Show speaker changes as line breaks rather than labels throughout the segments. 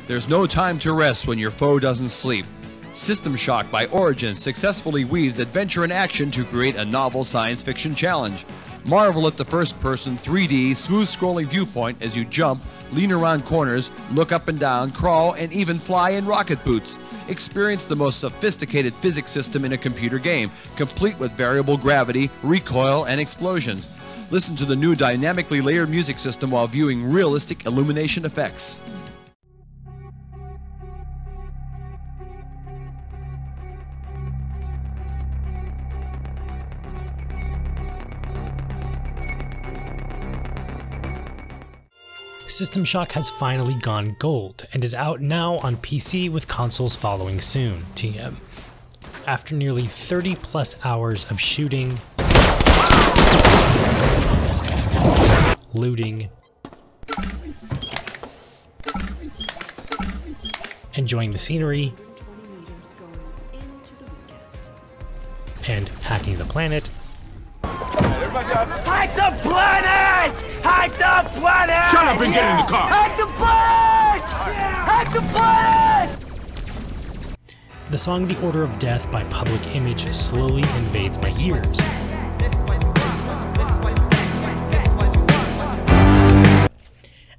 There's no time to rest when your foe doesn't sleep. System Shock by Origin successfully weaves adventure and action to create a novel science fiction challenge. Marvel at the first-person, 3D, smooth-scrolling viewpoint as you jump, lean around corners, look up and down, crawl, and even fly in rocket boots. Experience the most sophisticated physics system in a computer game, complete with variable gravity, recoil, and explosions. Listen to the new dynamically layered music system while viewing realistic illumination effects.
System Shock has finally gone gold and is out now on PC with consoles following soon, TM. After nearly 30 plus hours of shooting, looting, enjoying the scenery, and hacking the planet,
Hack the planet! Hack the planet!
Shut up and get in the car!
Hack the planet! Hack the planet!
the song The Order of Death by Public Image slowly invades my ears.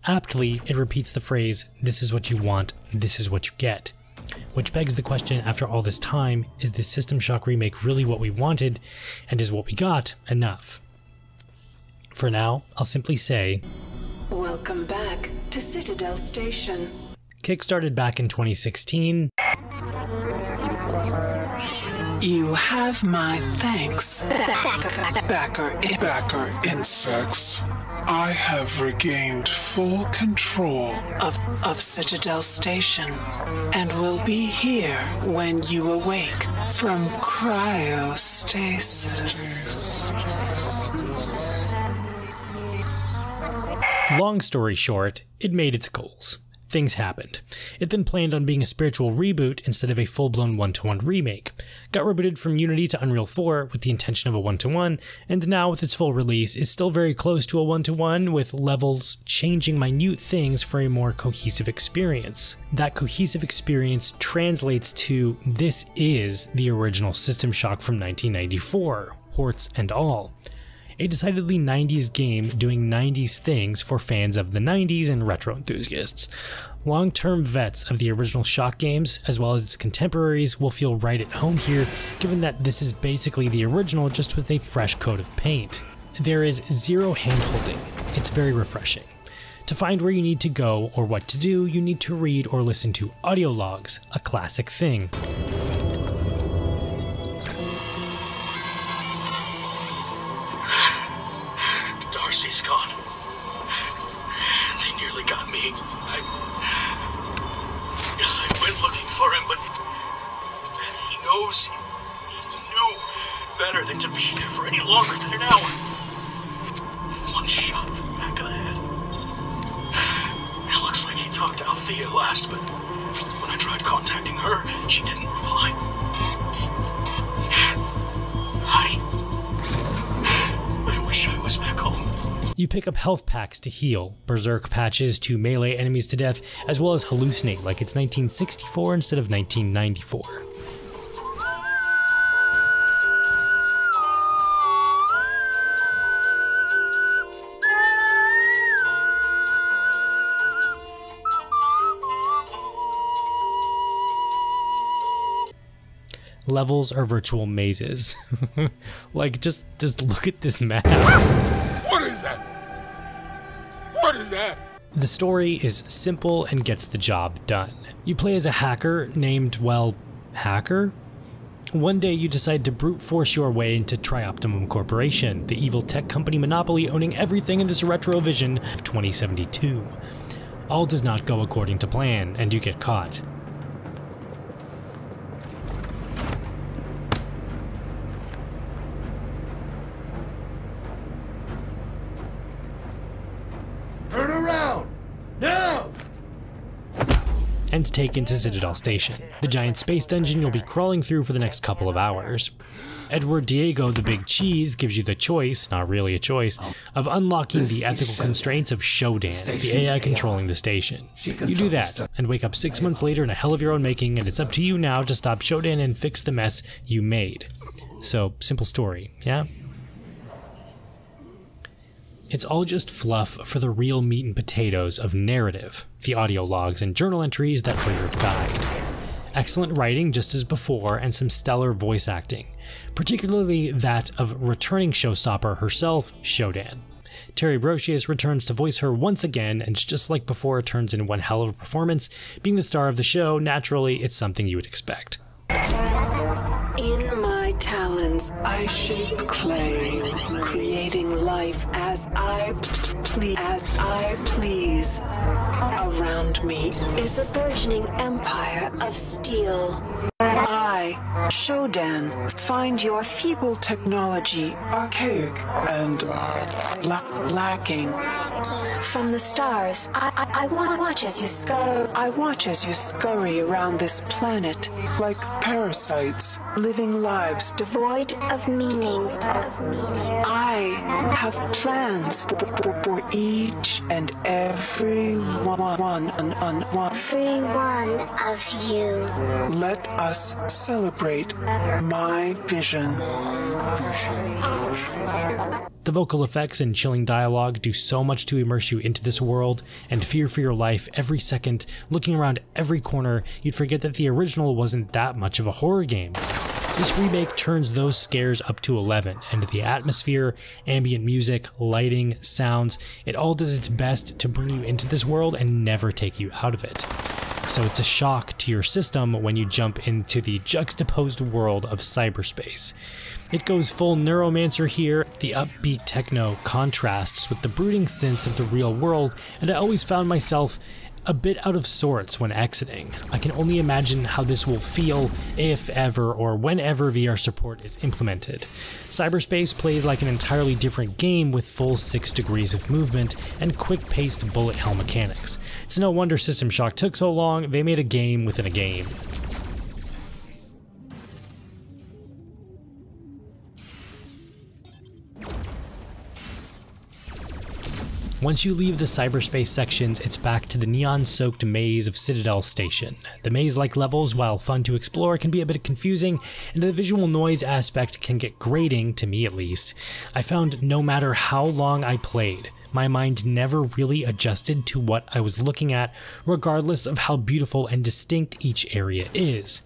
Aptly, it repeats the phrase, "This is what you want, this is what you get." Which begs the question, after all this time, is this System Shock remake really what we wanted, and is what we got enough? For now, I'll simply say,
welcome back to Citadel Station.
Kickstarted back in 2016.
You have my thanks. Backer
insects. I have regained full control
of Citadel Station, and will be here when you awake from cryostasis.
Long story short, it made its goals. Things happened. It then planned on being a spiritual reboot instead of a full-blown one-to-one remake. Got rebooted from Unity to Unreal 4 with the intention of a one-to-one, and now with its full release is still very close to a one-to-one, with levels changing minute things for a more cohesive experience. That cohesive experience translates to this is the original System Shock from 1994, warts and all. A decidedly 90s game doing 90s things for fans of the 90s and retro enthusiasts. Long-term vets of the original Shock games, as well as its contemporaries, will feel right at home here, given that this is basically the original just with a fresh coat of paint. There is zero hand-holding. It's very refreshing. To find where you need to go or what to do, you need to read or listen to audio logs, a classic thing.
Darcy's gone. They nearly got me. I went looking for him, but he knows. He knew better than to be here for any longer than an hour. One shot from the back of the head. It looks like he talked to Althea last, but when I tried contacting her, she didn't reply. I wish I was back home.
You pick up health packs to heal, berserk patches to melee enemies to death, as well as hallucinate like it's 1964 instead of 1994. Levels are virtual mazes. Like, just look at this map.
What is that? What is that?
The story is simple and gets the job done. You play as a hacker named, well, Hacker? One day you decide to brute force your way into Trioptimum Corporation, the evil tech company monopoly owning everything in this retro vision of 2072. All does not go according to plan, and you get caught. and taken to Citadel Station, the giant space dungeon you'll be crawling through for the next couple of hours. Edward Diego the Big Cheese gives you the choice, not really a choice, of unlocking the ethical constraints of SHODAN, the AI controlling the station. You do that, and wake up 6 months later in a hell of your own making, and it's up to you now to stop SHODAN and fix the mess you made. So, simple story, yeah? It's all just fluff for the real meat and potatoes of narrative, the audio logs and journal entries that were your guide. Excellent writing just as before, and some stellar voice acting, particularly that of returning showstopper herself, SHODAN. Terry Brocious returns to voice her once again, and just like before, turns in one hell of a performance. Being the star of the show, naturally, it's something you would expect.
In my talons, I shape clay, creating life as I please. Around me is a burgeoning empire of steel. I, SHODAN, find your feeble technology archaic and lacking. From the stars, I watch as you scurry. I watch as you scurry around this planet like parasites, living lives devoid of meaning. I have plans for each and every one of you. Let us celebrate my vision.
The vocal effects and chilling dialogue do so much to immerse you into this world, and fear for your life every second. Looking around every corner, you'd forget that the original wasn't that much of a horror game. This remake turns those scares up to 11, and the atmosphere, ambient music, lighting, sounds, it all does its best to bring you into this world and never take you out of it. So it's a shock to your system when you jump into the juxtaposed world of cyberspace. It goes full neuromancer here. The upbeat techno contrasts with the brooding synths of the real world, and I always found myself a bit out of sorts when exiting. I can only imagine how this will feel if ever or whenever VR support is implemented. Cyberspace plays like an entirely different game with full 6 degrees of movement and quick-paced bullet hell mechanics. It's no wonder System Shock took so long. They made a game within a game. Once you leave the cyberspace sections, it's back to the neon-soaked maze of Citadel Station. The maze-like levels, while fun to explore, can be a bit confusing, and the visual noise aspect can get grating, to me at least. I found no matter how long I played, my mind never really adjusted to what I was looking at, regardless of how beautiful and distinct each area is.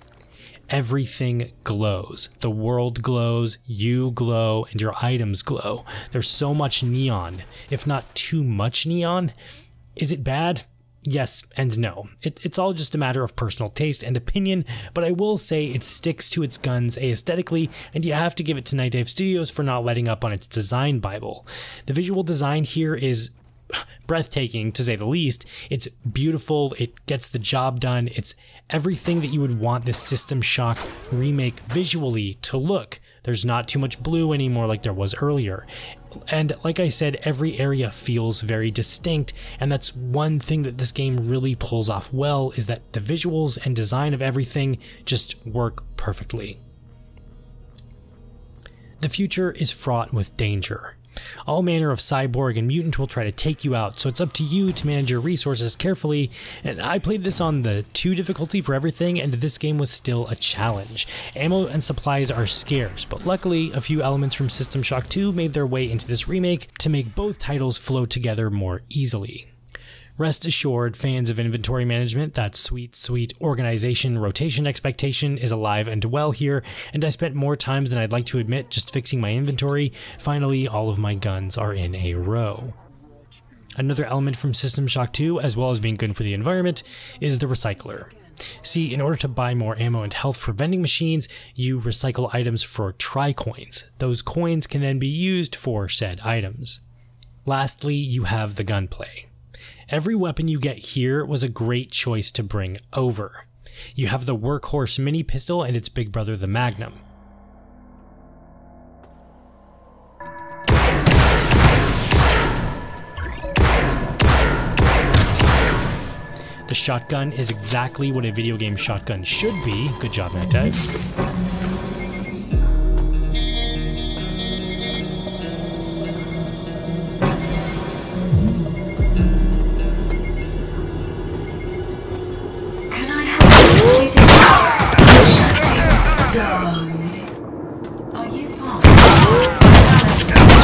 Everything glows. The world glows, you glow, and your items glow. There's so much neon, if not too much neon. Is it bad? Yes and no. It's all just a matter of personal taste and opinion, but I will say it sticks to its guns aesthetically, and you have to give it to Nightdive Studios for not letting up on its design bible. The visual design here is breathtaking, to say the least. It's beautiful, it gets the job done, it's everything that you would want this System Shock remake visually to look. There's not too much blue anymore like there was earlier. And like I said, every area feels very distinct, and that's one thing that this game really pulls off well, is that the visuals and design of everything just work perfectly. The future is fraught with danger. All manner of cyborg and mutant will try to take you out, so it's up to you to manage your resources carefully, and I played this on the 2 difficulty for everything, and this game was still a challenge. Ammo and supplies are scarce, but luckily a few elements from System Shock 2 made their way into this remake to make both titles flow together more easily. Rest assured, fans of inventory management, that sweet organization rotation expectation is alive and well here, and I spent more times than I'd like to admit just fixing my inventory. Finally, all of my guns are in a row. Another element from System Shock 2, as well as being good for the environment, is the recycler. See, in order to buy more ammo and health for vending machines, you recycle items for tri-coins. Those coins can then be used for said items. Lastly, you have the gunplay. Every weapon you get here was a great choice to bring over. You have the workhorse mini pistol and its big brother the Magnum. The shotgun is exactly what a video game shotgun should be. Good job, Nightdive.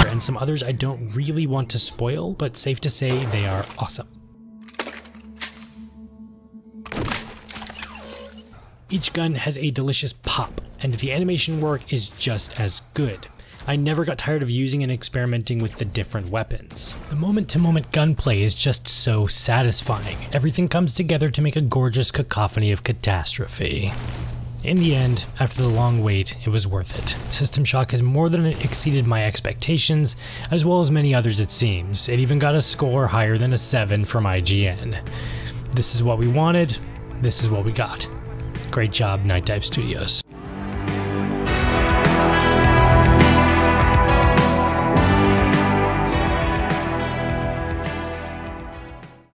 And some others I don't really want to spoil, but safe to say they are awesome. Each gun has a delicious pop, and the animation work is just as good. I never got tired of using and experimenting with the different weapons. The moment-to-moment gunplay is just so satisfying. Everything comes together to make a gorgeous cacophony of catastrophe. In the end, after the long wait, it was worth it. System Shock has more than exceeded my expectations, as well as many others it seems. It even got a score higher than a 7 from IGN. This is what we wanted, this is what we got. Great job, Nightdive Studios.